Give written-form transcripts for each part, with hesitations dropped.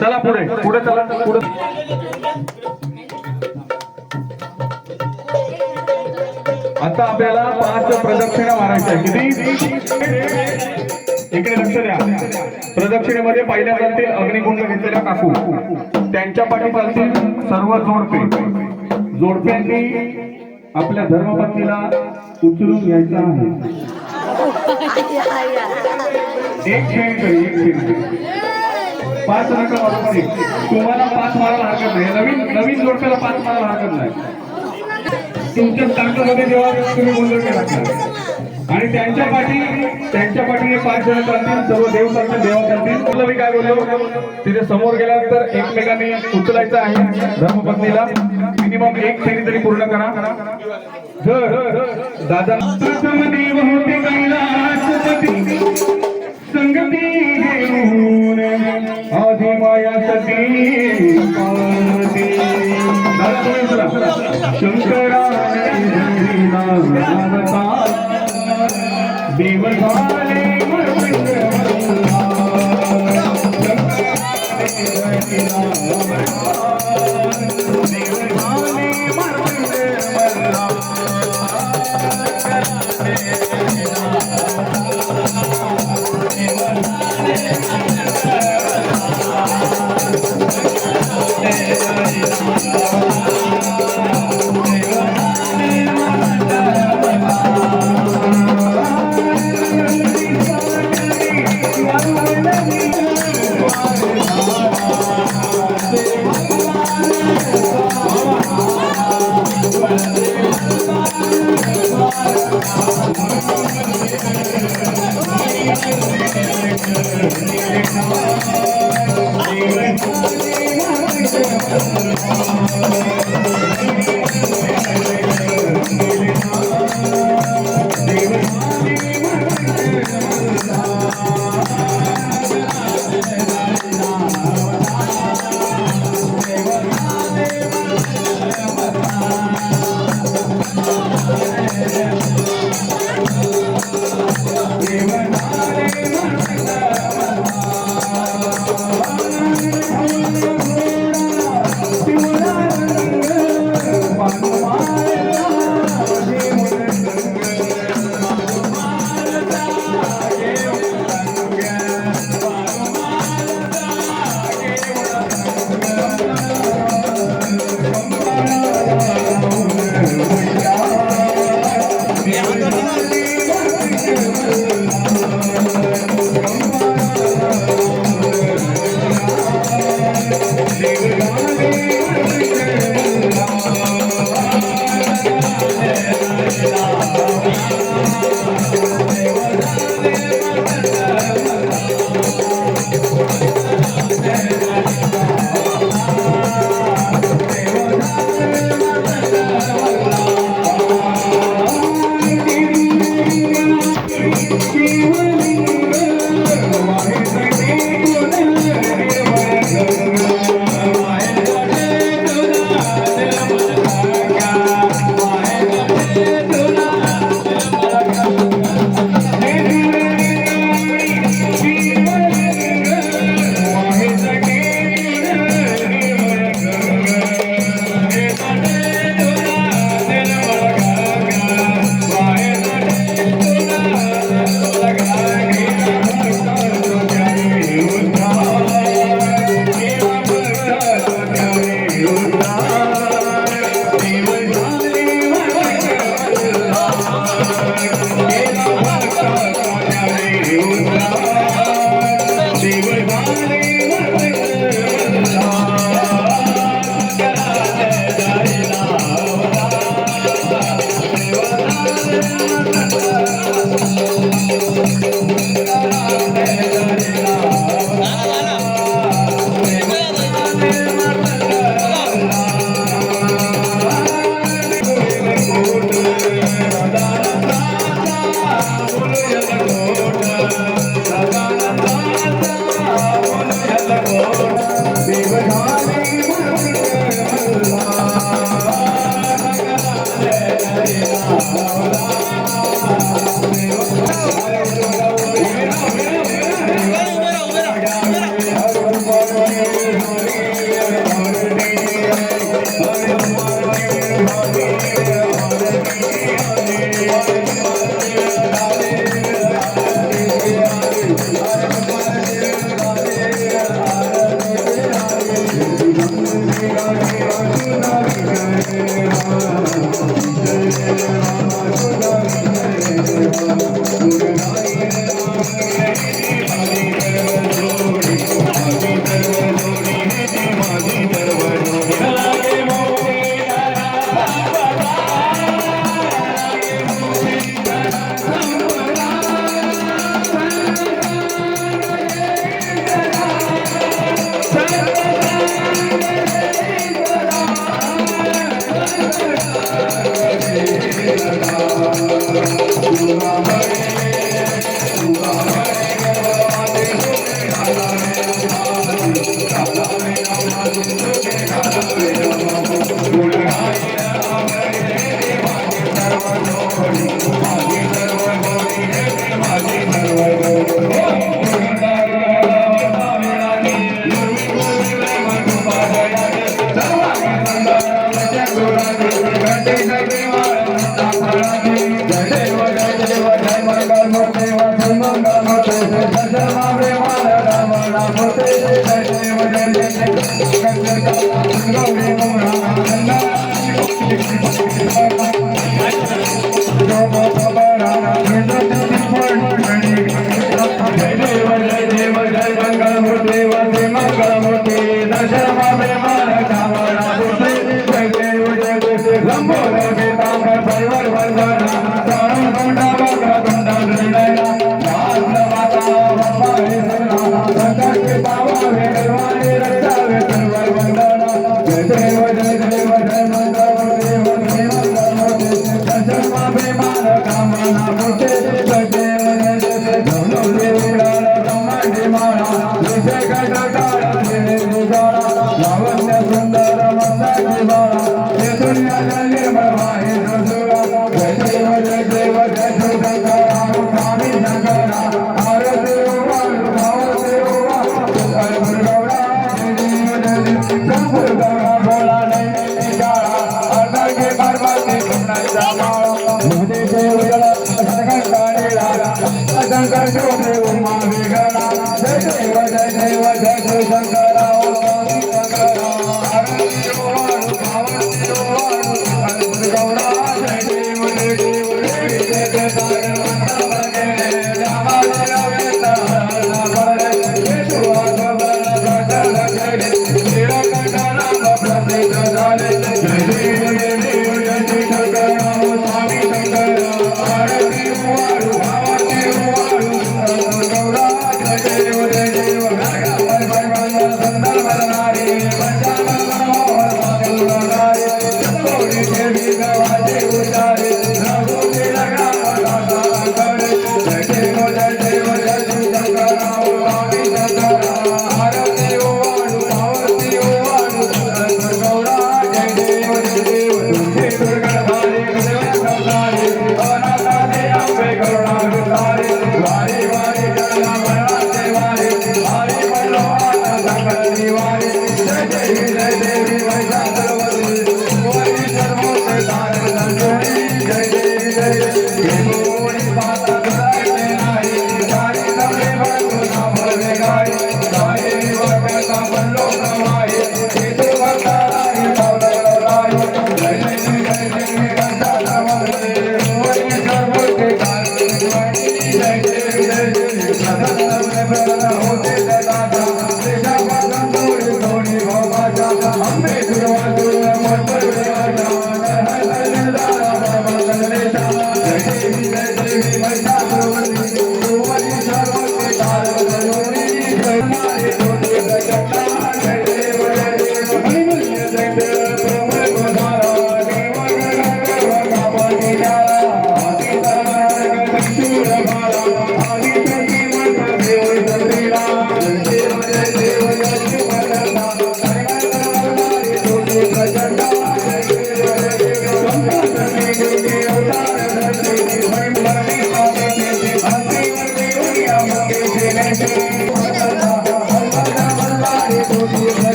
चला पुढे पुढे चला पुढे. आता आपल्याला 5 प्रदक्षिणा मारायच्या. किती? इकडे लक्ष द्या. प्रदक्षिणेमध्ये पहिल्या चालतील अग्निकुंड घेतलेल्या काकू, त्यांच्या पाठी चालतील सर्व जोडपे. जोडप्यांनी आपल्या धर्मपत्नीला उचलून घ्यायचं आहे. एक मिनिट 5 नका मारू. तुम्हाला 5 मारायला हरकत नाही. नवीन जोडप्याला 5 मारायला हरकत नाही. तुमच्या ताकदीमध्ये जेव्हा तुम्ही गोंधळ केला आणि त्यांच्या पाठी 5 जण चालतील. सर्व देव चालतील, देवा चालतील. मी काय बोललो, तिथे समोर गेल्यानंतर एकमेकांनी उचलायचं आहे धर्मपत्नीला. मिनिमम 1 फेरी तरी पूर्ण करा. जर दादा देव होते कैलासपती, संगती घेऊन आधी माया सती पार्वती. दादा तुम्ही उचला. शंकराने देव झाले Thank you.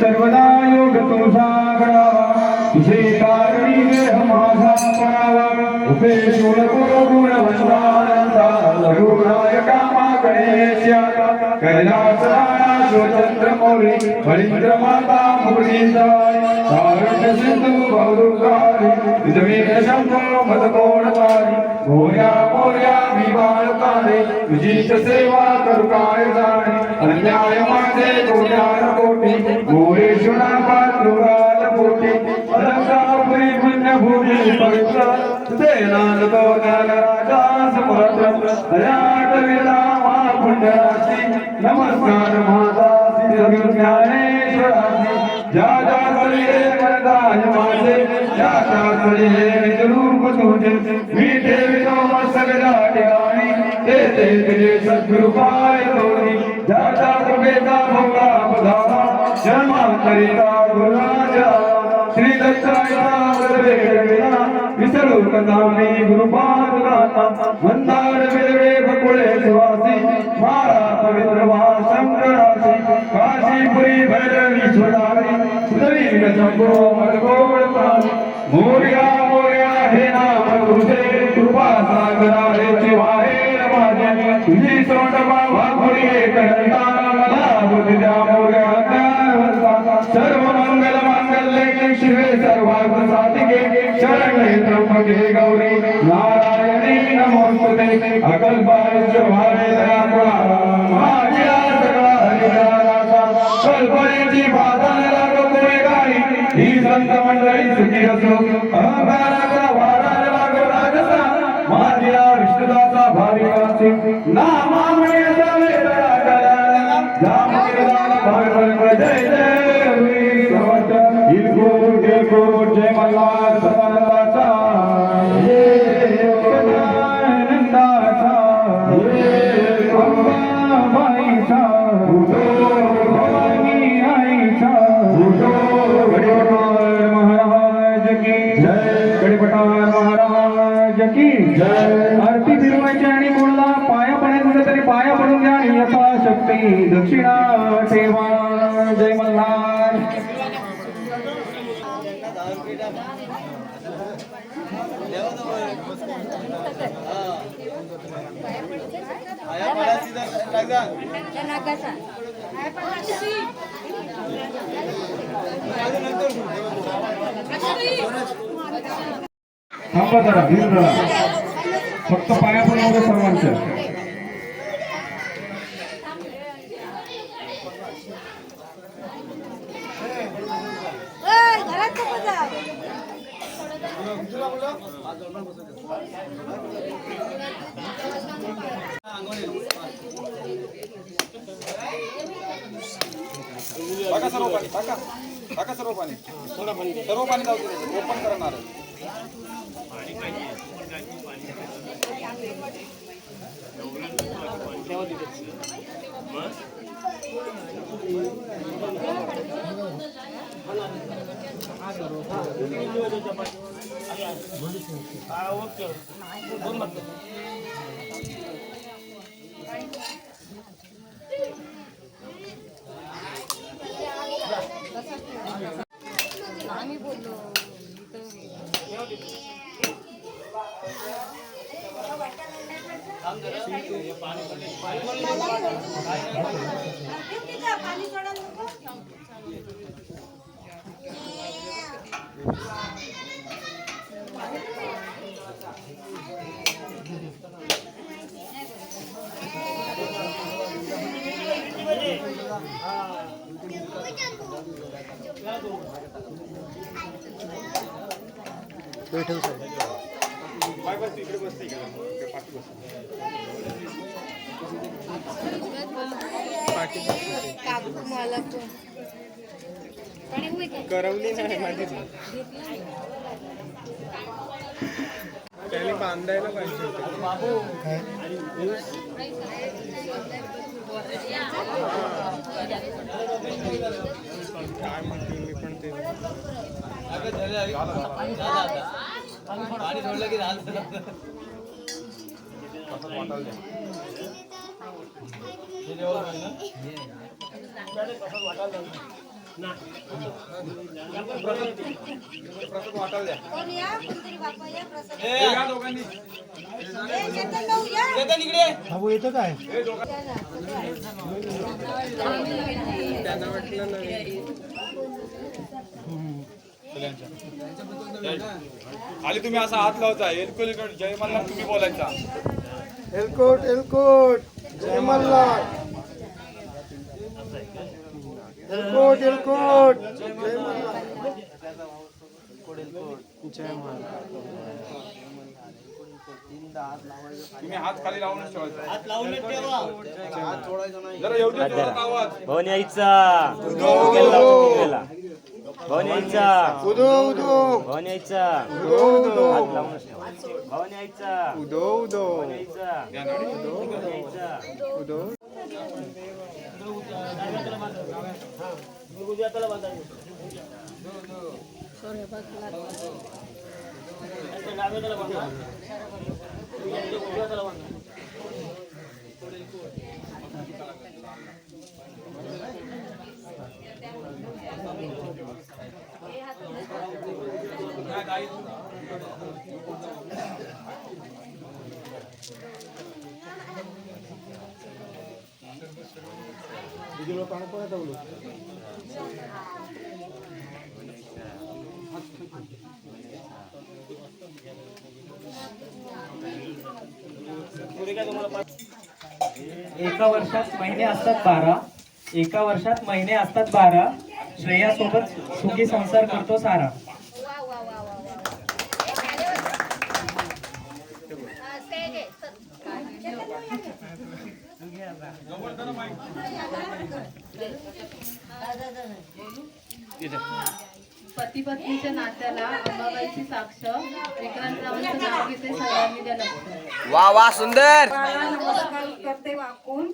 सर्वदा योग तुझा घडावा तुझे परावा उपेशूर गुण वंदानंदा रघुनायका गणेश्या कैलास राणा शिवचंद्र मौली फणींद्र माता मुरलीधर तारण्य सिंधू बहुदुर्गारी विजमेन शंभो मदकोणकारी मोर्या मोर्या विवाळकारे तुझीच सेवा करू काय जाणे अन्याय माझे कोट्यान कोटी मोरेश्वरा पात्रुगाल कोटी अलंकापुरी पुण्यभूमी पवित्र सेनानतो राजा समर्थ दयाट वेदा महापुण्यराशी नमस्कार माता श्री ज्ञानेश्वराशी ज्या ज्या सलिले वरदाय माझे ज्या ज्या सलिले रूप तुझे मी ठेवितो सगळ्या ठिकाणी ते ते तुझे सद्गुरुपाय तोरी ज्या ज्या कृपेचा भोगा पधारा जन्मांतरिता गुरुराजा श्री दत्ताया वरवेळा विसरू कथा मी गुरुपाद गाता मंदार वेळवे बकुळे सुवासी मारा पवित्र शंकरासी काशीपुरी भैरवी सुधारी सुधरी शंभो मलगोळ प्राणी मोर्या मोर्या हे नाम तुझे कृपा सागरा हे चिवाहे माझे तुझी सोंड बाबा घोडी करता मला बुद्धी द्या मोर्या सर्व मंगल मांगल्ये शिवे सर्वार्थ साधिके शरण्ये त्र्यंबके गौरी नारायणी नमोस्तुते अकल्पायुष्यभावे दयाकुळा माझ्या सगळा हरिहराचा कल्पनेची बाधा लागो कोणी गाई ही संत मंडळी सुखी असो अहंकाराचा वारा लागो राजसा माझ्या विष्णुदाचा भाविकांची नामामुळे जावे दया करा जामकीर्दान भागवत जय जय जय मल्हार सदानंदाचा नंदाचा अंबाबाईचा भवानी आईचा गडीपटार महाराज की जय गडीपटार महाराज की जय आरती फिरवायची आणि कोणाला पाया पडायचं तरी पाया पडून घ्या आणि यथाशक्ती दक्षिणा ठेवा जय मल्हार थांबा जरा धीर जरा फक्त पाया पडणार सर्वांच्या टाका सर्व पाणी टाका सर्व पाणी सर्व पाणी जाऊ दे ओपन करणार आम्ही बोललो बैठव सर इकडे बसते करवली नाही माझी त्याने बांधायला पाहिजे काय म्हणते मी पण ते पाणी सोडलं की झालं वाटायला प्रसाद वाटायला द्या. कोण या? कोणतरी बापा या प्रसाद. हे या दोघांनी. चेतन भाऊ या. चेतन इकडे. भाऊ येतं काय? हे दोघां. खाली तुम्ही असा हात लावता एलकोलीकडे जय मल्हार तुम्ही बोलायचा. एलकोट एलकोट जय मल्हार. एलकोट एलकोट जय मल्हार. तुम्ही हात खाली लावूनच ठेवायचा. जरा एवढी जोरात आवाज. भवन यायचा भवन यायचा उदो उदो भवन यायचा उदो उदो हात लावूनच ठेवा. भवन यायचा उदो उदो भवन यायचा भवन यायचा उदो. एका वर्षात महिने असतात 12. एका वर्षात महिने असतात 12. श्रेयासोबत सुखी संसार करतो सारा. वा वा वा वा वा. स्टेज आहे. पती पत्नीच्या नात्याला अंबाबाईची साक्ष. विक्रांतरावांचं नाव घेते सर्वांनी द्या लक्ष. वा वा सुंदर. नमस्कार करते वाकून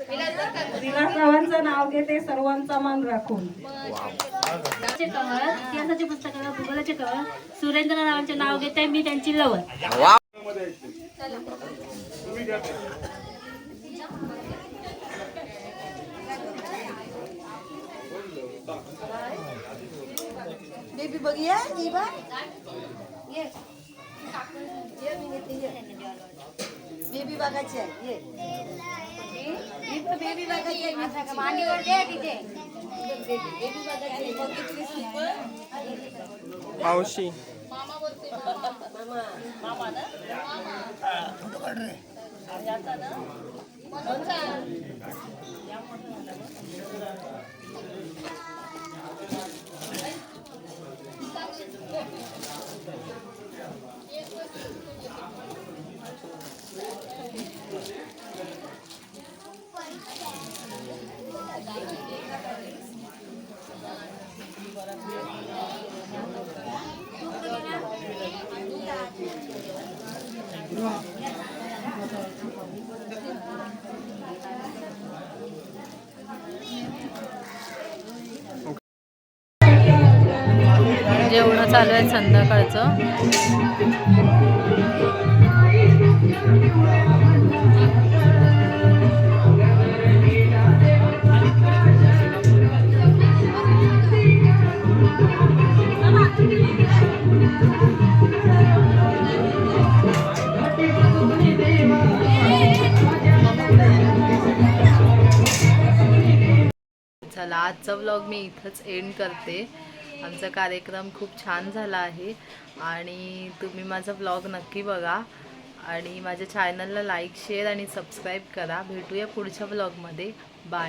विलासरावांचं नाव घेते सर्वांचा मान राखून. कवर इतिहासाचे पुस्तकाला भूगोलाचे कवर सुरेंद्ररावांचे नाव घेते मी त्यांची लवण. वा. बेबी बघूया ही बा. ये. ये मी घेते ये. बेबी बघायची आहे. ये. ही पण बेबी बघायची आहे. मांडीवर दे तिथे. बेबी बघायची आहे. बघितलीस ना? मावशी मामा बोलते मामा. मामा ना? याचा ना? कोणचा? जेवण चालू आहे संध्याकाळचं. चला आजचा व्लॉग मी इथंच एंड करते. आमचा कार्यक्रम खूप छान झाला आहे आणि तुम्ही माझा व्लॉग नक्की बघा आणि माझ्या चॅनलला लाईक शेअर आणि सबस्क्राईब करा. भेटूया पुढच्या व्लॉगमध्ये. बाय.